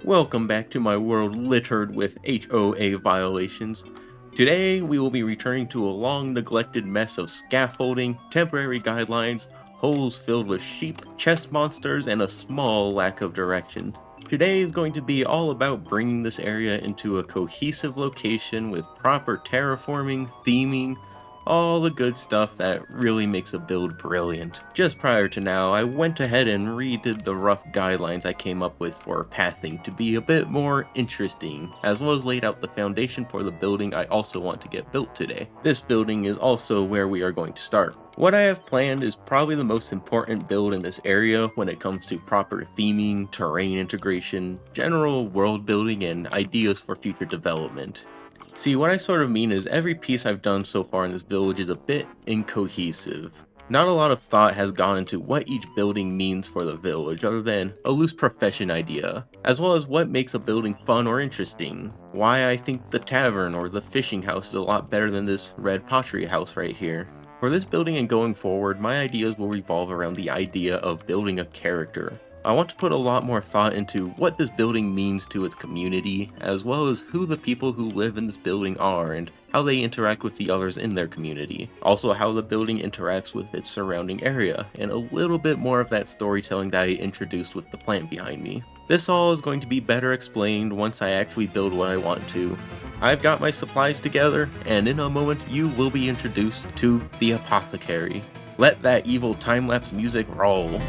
Welcome back to my world littered with HOA violations. Today, we will be returning to a long neglected mess of scaffolding, temporary guidelines, holes filled with sheep, chest monsters, and a small lack of direction. Today is going to be all about bringing this area into a cohesive location with proper terraforming, theming, all the good stuff that really makes a build brilliant. Just prior to now, I went ahead and redid the rough guidelines I came up with for pathing to be a bit more interesting, as well as laid out the foundation for the building I also want to get built today. This building is also where we are going to start. What I have planned is probably the most important build in this area when it comes to proper theming, terrain integration, general world building, and ideas for future development. See, what I sort of mean is every piece I've done so far in this village is a bit incohesive. Not a lot of thought has gone into what each building means for the village other than a loose profession idea, as well as what makes a building fun or interesting. Why I think the tavern or the fishing house is a lot better than this red pottery house right here. For this building and going forward, my ideas will revolve around the idea of building a character. I want to put a lot more thought into what this building means to its community, as well as who the people who live in this building are and how they interact with the others in their community. Also how the building interacts with its surrounding area, and a little bit more of that storytelling that I introduced with the plant behind me. This all is going to be better explained once I actually build what I want to. I've got my supplies together, and in a moment you will be introduced to the apothecary. Let that evil time-lapse music roll.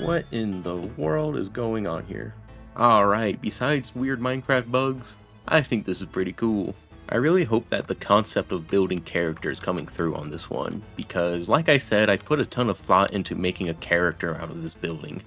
What in the world is going on here? Alright, besides weird Minecraft bugs, I think this is pretty cool. I really hope that the concept of building characters is coming through on this one, because like I said, I put a ton of thought into making a character out of this building.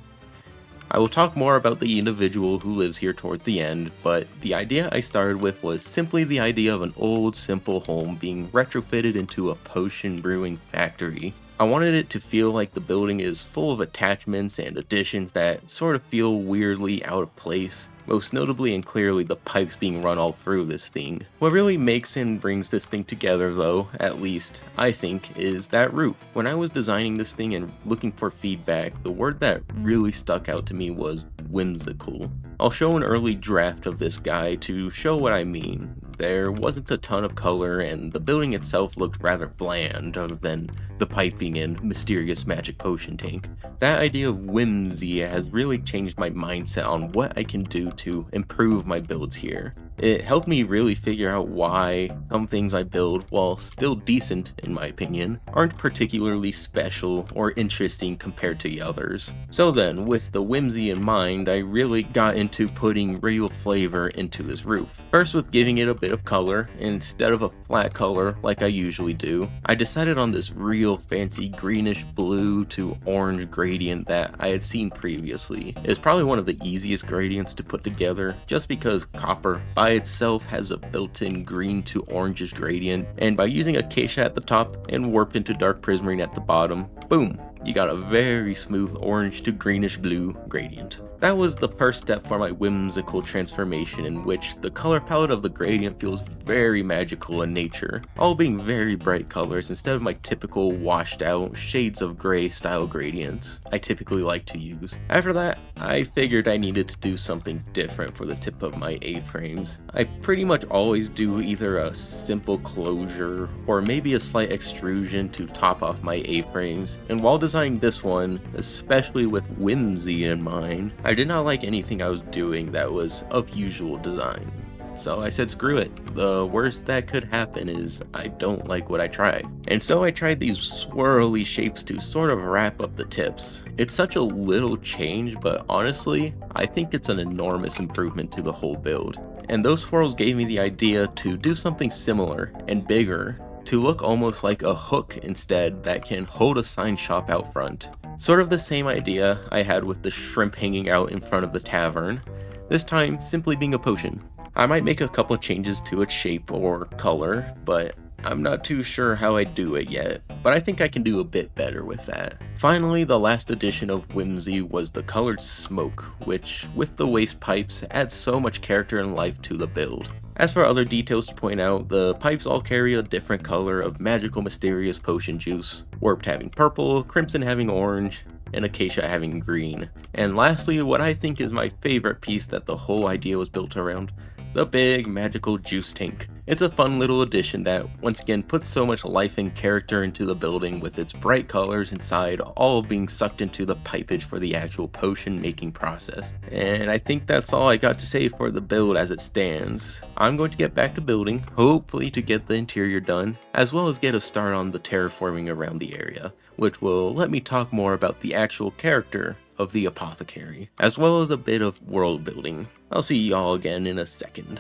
I will talk more about the individual who lives here towards the end, but the idea I started with was simply the idea of an old, simple home being retrofitted into a potion brewing factory. I wanted it to feel like the building is full of attachments and additions that sort of feel weirdly out of place. Most notably and clearly the pipes being run all through this thing. What really makes and brings this thing together though, at least, I think, is that roof. When I was designing this thing and looking for feedback, the word that really stuck out to me was whimsical. I'll show an early draft of this guy to show what I mean. There wasn't a ton of color and the building itself looked rather bland other than the piping and mysterious magic potion tank. That idea of whimsy has really changed my mindset on what I can do to improve my builds here. It helped me really figure out why some things I build, while still decent in my opinion, aren't particularly special or interesting compared to the others. So then, with the whimsy in mind, I really got into putting real flavor into this roof. First with giving it a bit of color, instead of a flat color like I usually do, I decided on this real fancy greenish blue to orange gradient that I had seen previously. It's probably one of the easiest gradients to put together, just because copper by itself has a built-in green to orangish gradient, and by using acacia at the top and warped into dark prismarine at the bottom, boom, you got a very smooth orange to greenish blue gradient. That was the first step for my whimsical transformation, in which the color palette of the gradient feels very magical in nature, all being very bright colors instead of my typical washed out shades of gray style gradients I typically like to use. After that, I figured I needed to do something different for the tip of my A-frames. I pretty much always do either a simple closure or maybe a slight extrusion to top off my A-frames, and while designing this one, especially with whimsy in mind, I did not like anything I was doing that was of usual design. So I said screw it, the worst that could happen is I don't like what I try. And so I tried these swirly shapes to sort of wrap up the tips. It's such a little change, but honestly, I think it's an enormous improvement to the whole build. And those swirls gave me the idea to do something similar and bigger, to look almost like a hook instead that can hold a sign shop out front. Sort of the same idea I had with the shrimp hanging out in front of the tavern. this time simply being a potion. I might make a couple changes to its shape or color, but I'm not too sure how I'd do it yet, but I think I can do a bit better with that. Finally, the last addition of Whimsy was the colored smoke, which, with the waste pipes, adds so much character and life to the build. As for other details to point out, the pipes all carry a different color of magical mysterious potion juice, Warped having purple, Crimson having orange, and Acacia having green. And lastly, what I think is my favorite piece that the whole idea was built around, the big magical juice tank. It's a fun little addition that once again puts so much life and character into the building, with its bright colors inside all being sucked into the pipage for the actual potion making process. And I think that's all I got to say for the build as it stands. I'm going to get back to building, hopefully to get the interior done, as well as get a start on the terraforming around the area, which will let me talk more about the actual character of the apothecary, as well as a bit of world building. I'll see y'all again in a second.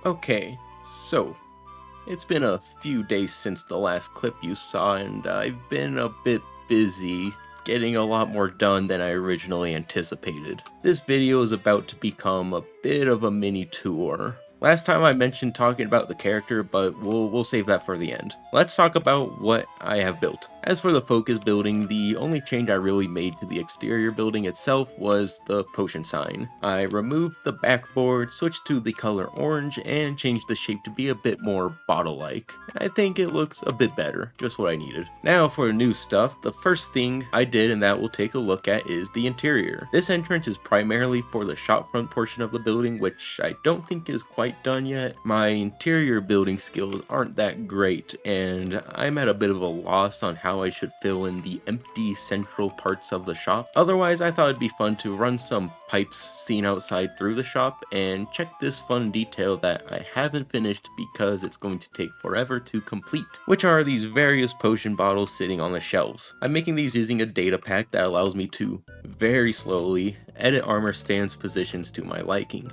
Okay, so it's been a few days since the last clip you saw, and I've been a bit busy getting a lot more done than I originally anticipated. This video is about to become a bit of a mini tour. Last time I mentioned talking about the character, but we'll save that for the end. Let's talk about what I have built. As for the focus building, the only change I really made to the exterior building itself was the potion sign. I removed the backboard, switched to the color orange, and changed the shape to be a bit more bottle-like. I think it looks a bit better, just what I needed. Now for new stuff, the first thing I did and that we'll take a look at is the interior. This entrance is primarily for the shopfront portion of the building, which I don't think is quite done yet. My interior building skills aren't that great, and I'm at a bit of a loss on how I should fill in the empty central parts of the shop. Otherwise, I thought it'd be fun to run some pipes seen outside through the shop and check this fun detail that I haven't finished because it's going to take forever to complete, which are these various potion bottles sitting on the shelves. I'm making these using a data pack that allows me to very slowly edit armor stance positions to my liking,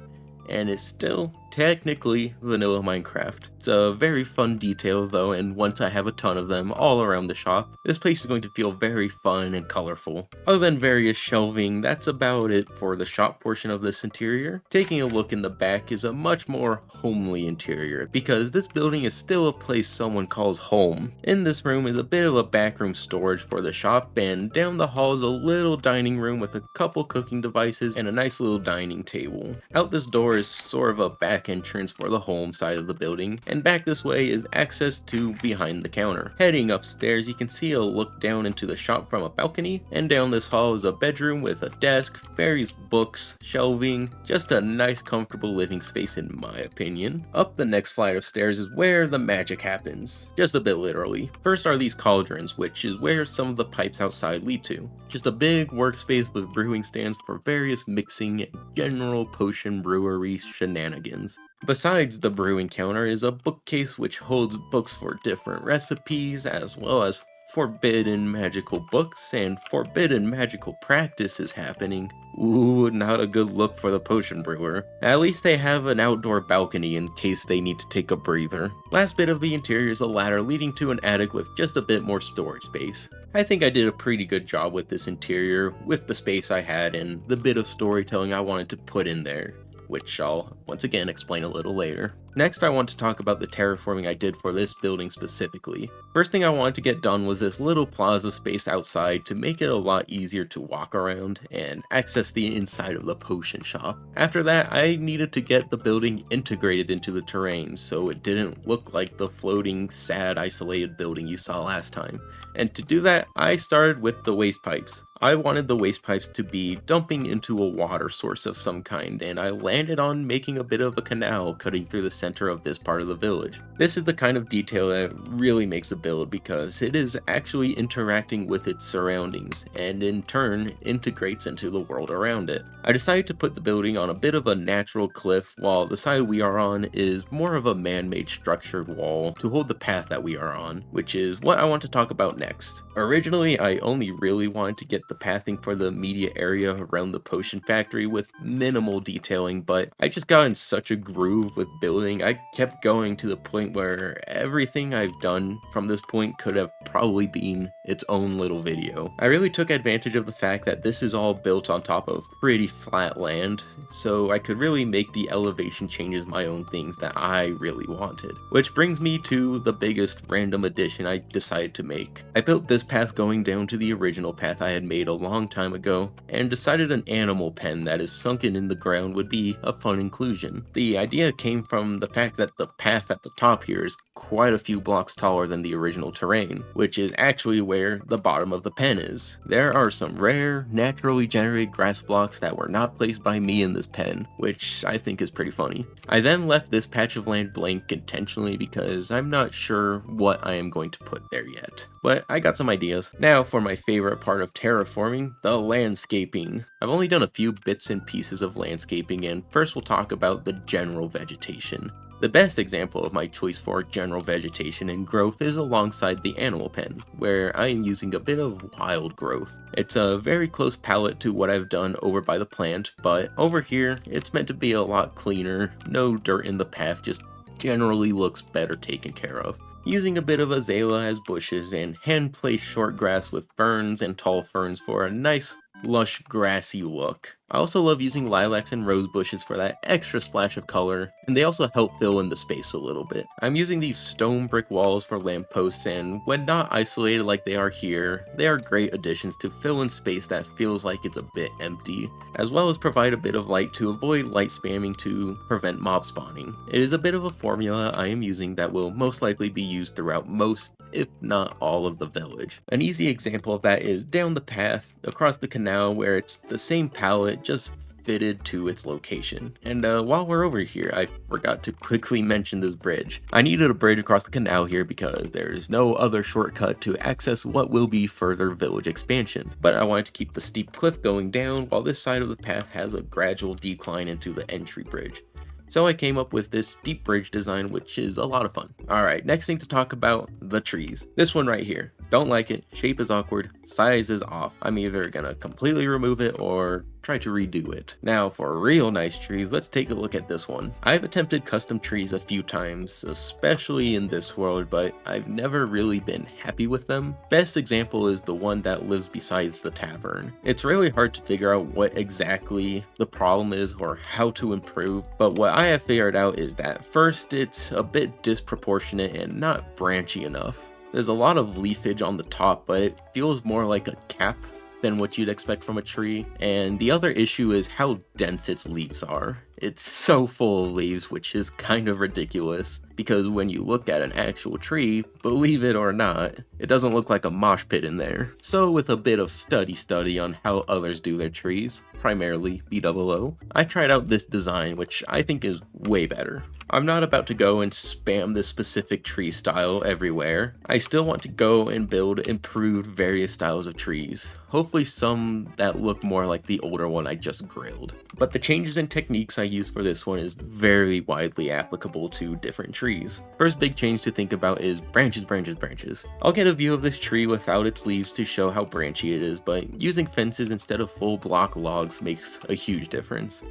and it's still technically vanilla Minecraft. It's a very fun detail though, and once I have a ton of them all around the shop, this place is going to feel very fun and colorful. Other than various shelving, that's about it for the shop portion of this interior. Taking a look in the back is a much more homely interior, because this building is still a place someone calls home. In this room is a bit of a backroom storage for the shop, and down the hall is a little dining room with a couple cooking devices and a nice little dining table. Out this door is sort of a back entrance for the home side of the building, and back this way is access to behind the counter. Heading upstairs, you can see a look down into the shop from a balcony, and down this hall is a bedroom with a desk, various books, shelving, just a nice comfortable living space in my opinion. Up the next flight of stairs is where the magic happens, just a bit literally. First are these cauldrons, which is where some of the pipes outside lead to. Just a big workspace with brewing stands for various mixing and general potion brewery shenanigans. Besides the brewing counter is a bookcase which holds books for different recipes, as well as forbidden magical books and forbidden magical practices happening. Ooh, not a good look for the potion brewer. At least they have an outdoor balcony in case they need to take a breather. Last bit of the interior is a ladder leading to an attic with just a bit more storage space. I think I did a pretty good job with this interior, with the space I had and the bit of storytelling I wanted to put in there, which I'll once again explain a little later. Next, I want to talk about the terraforming I did for this building specifically. First thing I wanted to get done was this little plaza space outside to make it a lot easier to walk around and access the inside of the potion shop. After that, I needed to get the building integrated into the terrain so it didn't look like the floating, sad, isolated building you saw last time. And to do that, I started with the waste pipes. I wanted the waste pipes to be dumping into a water source of some kind, and I landed on making a bit of a canal cutting through the center of this part of the village. This is the kind of detail that really makes a build because it is actually interacting with its surroundings, and in turn integrates into the world around it. I decided to put the building on a bit of a natural cliff, while the side we are on is more of a man-made structured wall to hold the path that we are on, which is what I want to talk about next. Originally, I only really wanted to get the pathing for the immediate area around the potion factory with minimal detailing, but I just got in such a groove with building. I kept going to the point where everything I've done from this point could have probably been its own little video. I really took advantage of the fact that this is all built on top of pretty flat land, so I could really make the elevation changes my own things that I really wanted. Which brings me to the biggest random addition I decided to make. I built this path going down to the original path I had made a long time ago, and decided an animal pen that is sunken in the ground would be a fun inclusion. The idea came from the fact that the path at the top here is quite a few blocks taller than the original terrain, which is actually where the bottom of the pen is. There are some rare, naturally generated grass blocks that were not placed by me in this pen, which I think is pretty funny. I then left this patch of land blank intentionally because I'm not sure what I am going to put there yet, but I got some ideas. Now for my favorite part of terraforming, the landscaping. I've only done a few bits and pieces of landscaping, and first we'll talk about the general vegetation. The best example of my choice for general vegetation and growth is alongside the animal pen, where I am using a bit of wild growth. It's a very close palette to what I've done over by the plant, but over here, it's meant to be a lot cleaner, no dirt in the path, just generally looks better taken care of. Using a bit of azalea as bushes and hand-placed short grass with ferns and tall ferns for a nice, lush, grassy look. I also love using lilacs and rose bushes for that extra splash of color, and they also help fill in the space a little bit. I'm using these stone brick walls for lampposts, and when not isolated like they are here, they are great additions to fill in space that feels like it's a bit empty, as well as provide a bit of light to avoid light spamming to prevent mob spawning. It is a bit of a formula I am using that will most likely be used throughout most, if not all, of the village. An easy example of that is down the path, across the canal, where it's the same palette, just fitted to its location. And while we're over here, I forgot to quickly mention this bridge. I needed a bridge across the canal here because there's no other shortcut to access what will be further village expansion. But I wanted to keep the steep cliff going down while this side of the path has a gradual decline into the entry bridge. So I came up with this steep bridge design, which is a lot of fun. Alright, next thing to talk about, the trees. This one right here. Don't like it, shape is awkward, size is off. I'm either gonna completely remove it or try to redo it. Now for real nice trees, let's take a look at this one. I've attempted custom trees a few times, especially in this world, but I've never really been happy with them. Best example is the one that lives besides the tavern. It's really hard to figure out what exactly the problem is or how to improve, but what I have figured out is that first, it's a bit disproportionate and not branchy enough. There's a lot of leafage on the top, but it feels more like a cap than what you'd expect from a tree. And the other issue is how dense its leaves are. It's so full of leaves, which is kind of ridiculous, because when you look at an actual tree, believe it or not, it doesn't look like a mosh pit in there. So with a bit of study on how others do their trees, primarily BOO, I tried out this design, which I think is way better. I'm not about to go and spam this specific tree style everywhere. I still want to go and build improved various styles of trees, hopefully some that look more like the older one I just grilled. But the changes in techniques I use for this one is very widely applicable to different trees. First big change to think about is branches. I'll get a view of this tree without its leaves to show how branchy it is, but using fences instead of full block logs makes a huge difference,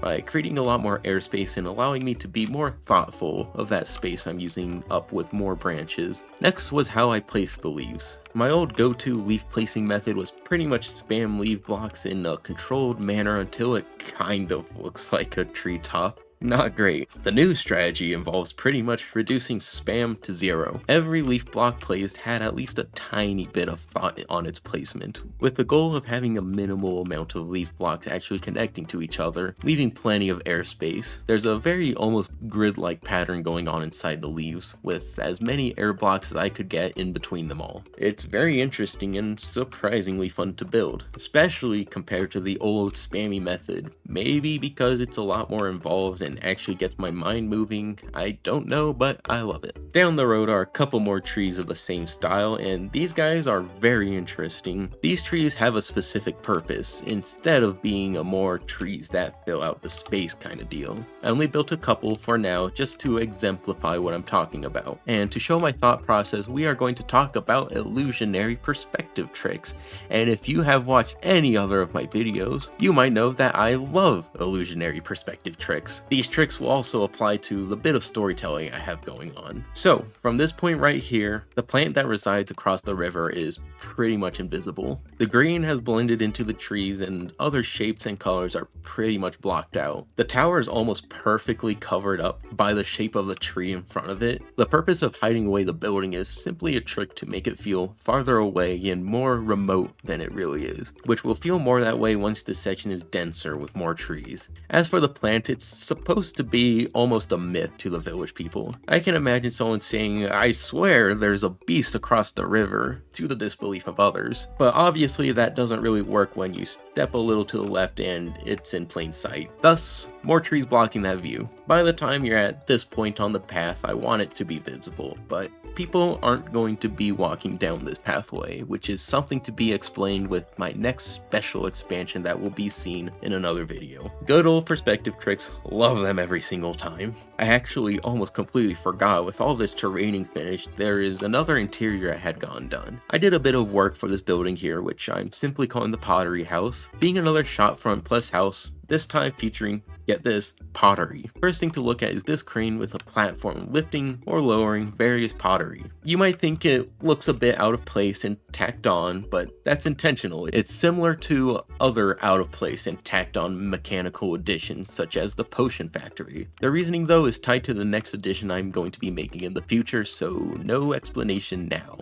by creating a lot more airspace and allowing me to be more thoughtful of that space I'm using up with more branches. Next was how I placed the leaves. My old go-to leaf placing method was pretty much spam leaf blocks in a controlled manner until it kind of looks like a tree top. Not great. The new strategy involves pretty much reducing spam to 0. Every leaf block placed had at least a tiny bit of thought on its placement, with the goal of having a minimal amount of leaf blocks actually connecting to each other, leaving plenty of airspace. There's a very almost grid-like pattern going on inside the leaves, with as many air blocks as I could get in between them all. It's very interesting and surprisingly fun to build, especially compared to the old spammy method, maybe because it's a lot more involved and actually gets my mind moving, I don't know, but I love it. Down the road are a couple more trees of the same style, and these guys are very interesting. These trees have a specific purpose, instead of being a more trees that fill out the space kind of deal. I only built a couple for now just to exemplify what I'm talking about. And to show my thought process, we are going to talk about illusionary perspective tricks. And if you have watched any other of my videos, you might know that I love illusionary perspective tricks. These tricks will also apply to the bit of storytelling I have going on. So, from this point right here, the plant that resides across the river is pretty much invisible. The green has blended into the trees and other shapes and colors are pretty much blocked out. The tower is almost perfectly covered up by the shape of the tree in front of it. The purpose of hiding away the building is simply a trick to make it feel farther away and more remote than it really is, which will feel more that way once the section is denser with more trees. As for the plant, it's supposed to be almost a myth to the village people. I can imagine someone saying, "I swear there's a beast across the river," to the disbelief of others. But obviously that doesn't really work when you step a little to the left and it's in plain sight. Thus, more trees blocking that view. By the time you're at this point on the path, I want it to be visible, but people aren't going to be walking down this pathway, which is something to be explained with my next special expansion that will be seen in another video. Good old perspective tricks, love them every single time. I actually almost completely forgot, with all this terraining finished, there is another interior I had gotten done. I did a bit of work for this building here, which I'm simply calling the Pottery House, being another shop front plus house, this time featuring, get this, pottery. First thing to look at is this crane with a platform lifting or lowering various pottery. You might think it looks a bit out of place and tacked on, but that's intentional. It's similar to other out of place and tacked on mechanical additions such as the Potion Factory. The reasoning though is tied to the next addition I'm going to be making in the future, so no explanation now.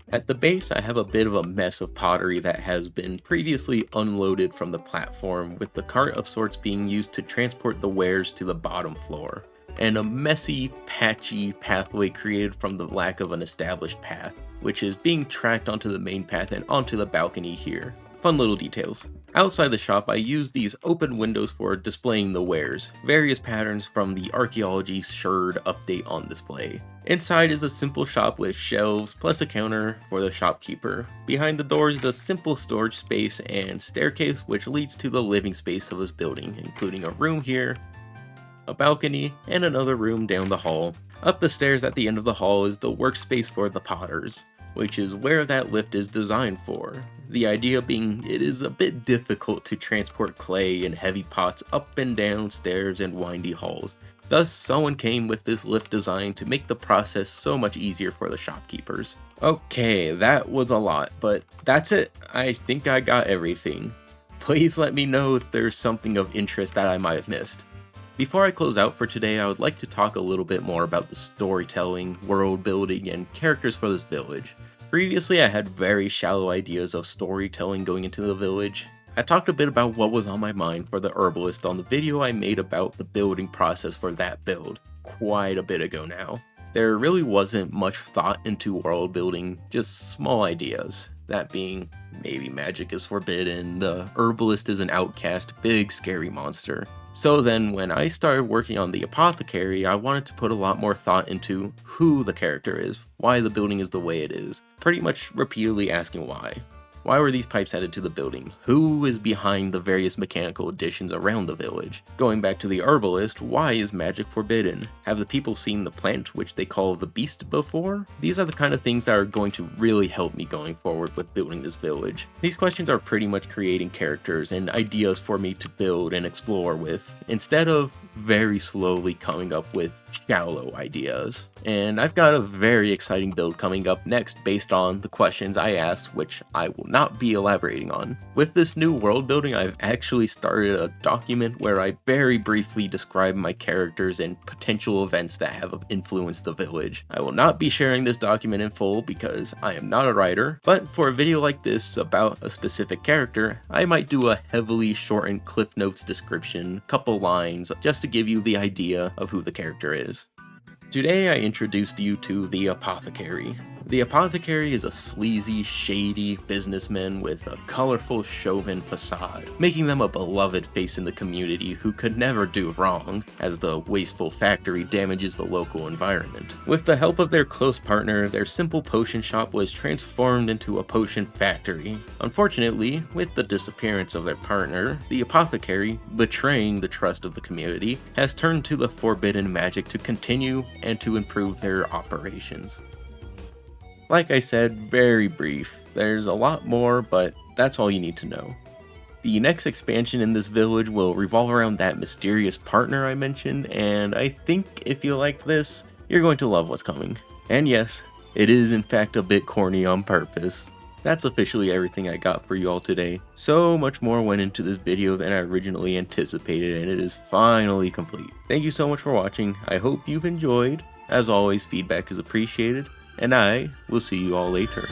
At the base, I have a bit of a mess of pottery that has been previously unloaded from the platform, with the cart of sorts being used to transport the wares to the bottom floor, and a messy, patchy pathway created from the lack of an established path, which is being tracked onto the main path and onto the balcony here. Fun little details. Outside the shop, I used these open windows for displaying the wares, various patterns from the archaeology sherd update on display. Inside is a simple shop with shelves plus a counter for the shopkeeper. Behind the doors is a simple storage space and staircase which leads to the living space of this building, including a room here, a balcony, and another room down the hall. Up the stairs at the end of the hall is the workspace for the potters, which is where that lift is designed for. The idea being it is a bit difficult to transport clay and heavy pots up and down stairs and windy halls. Thus, someone came with this lift design to make the process so much easier for the shopkeepers. Okay, that was a lot, but that's it. I think I got everything. Please let me know if there's something of interest that I might have missed. Before I close out for today, I would like to talk a little bit more about the storytelling, world building, and characters for this village. Previously, I had very shallow ideas of storytelling going into the village. I talked a bit about what was on my mind for the herbalist on the video I made about the building process for that build, quite a bit ago now. There really wasn't much thought into world building, just small ideas. That being, maybe magic is forbidden, the herbalist is an outcast, big scary monster. So then when I started working on the apothecary, I wanted to put a lot more thought into who the character is, why the building is the way it is, pretty much repeatedly asking why. Why were these pipes added to the building? Who is behind the various mechanical additions around the village? Going back to the herbalist, why is magic forbidden? Have the people seen the plant which they call the beast before? These are the kind of things that are going to really help me going forward with building this village. These questions are pretty much creating characters and ideas for me to build and explore with, instead of very slowly coming up with shallow ideas. And I've got a very exciting build coming up next based on the questions I asked, which I will not be elaborating on. With this new world building, I've actually started a document where I very briefly describe my characters and potential events that have influenced the village. I will not be sharing this document in full because I am not a writer, but for a video like this about a specific character, I might do a heavily shortened Cliff Notes description, couple lines, just to give you the idea of who the character is. Today I introduced you to the apothecary. The apothecary is a sleazy, shady businessman with a colorful chauvin facade, making them a beloved face in the community who could never do wrong, as the wasteful factory damages the local environment. With the help of their close partner, their simple potion shop was transformed into a potion factory. Unfortunately, with the disappearance of their partner, the apothecary, betraying the trust of the community, has turned to the forbidden magic to continue and to improve their operations. Like I said, very brief. There's a lot more, but that's all you need to know. The next expansion in this village will revolve around that mysterious partner I mentioned, and I think if you like this, you're going to love what's coming. And yes, it is in fact a bit corny on purpose. That's officially everything I got for you all today. So much more went into this video than I originally anticipated, and it is finally complete. Thank you so much for watching. I hope you've enjoyed. As always, feedback is appreciated, and I will see you all later.